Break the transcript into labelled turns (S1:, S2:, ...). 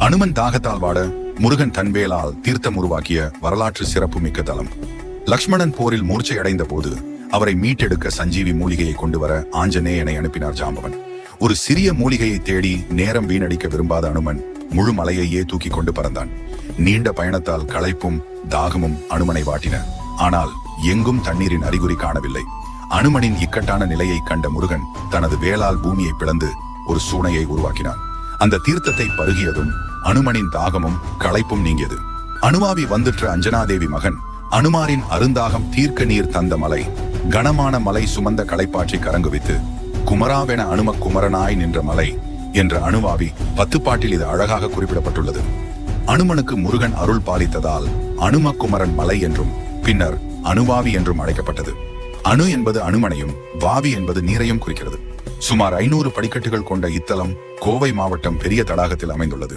S1: அனுமன் தாகத்தால் வாட முருகன் தன்வேலால் தீர்த்தம் உருவாக்கிய வரலாற்று சிறப்புமிக்க தலம். லக்ஷ்மணன் போரில் மூர்ச்சையடைந்த போது அவரை மீட்டெடுக்க சஞ்சீவி மூலிகையை கொண்டு வர ஆஞ்சநேயனை அனுப்பினார் ஜாம்பவன். ஒரு சிறிய மூலிகையை தேடி நேரம் வீணடிக்க விரும்பாத அனுமன் முழு மலையையே தூக்கி கொண்டு பறந்தான். நீண்ட பயணத்தால் களைப்பும் தாகமும் அனுமனை வாட்டின. ஆனால் எங்கும் தண்ணீரின் அறிகுறி காணவில்லை. அனுமனின் இக்கட்டான நிலையை கண்ட முருகன் தனது வேளால் பூமியை பிளந்து ஒரு சூனையை உருவாக்கினான். அந்த தீர்த்தத்தை பருகியதும் அனுமனின் தாகமும் களைப்பும் நீங்கியது. அனுமாவி வந்துற்ற அஞ்சனாதேவி மகன் அனுமாரின் அருந்தாகம் தீர்க்க நீர் தந்த மலை, கனமான மலை சுமந்த களைப்பாற்றி கரங்குவித்து குமராவென அனும குமரனாய் நின்ற மலை என்ற அனுமாவி 10 பாட்டில் இது அழகாக குறிப்பிடப்பட்டுள்ளது. அனுமனுக்கு முருகன் அருள் பாலித்ததால் அனும குமரன் மலை என்றும் பின்னர் அனுவாவி என்றும் அழைக்கப்பட்டது. அணு என்பது அனுமனையும் வாவி என்பது நீரையும் குறிக்கிறது. சுமார் 500 படிக்கட்டுகள் கொண்ட இத்தலம் கோவை மாவட்டம் பெரிய தடாகத்தில் அமைந்துள்ளது.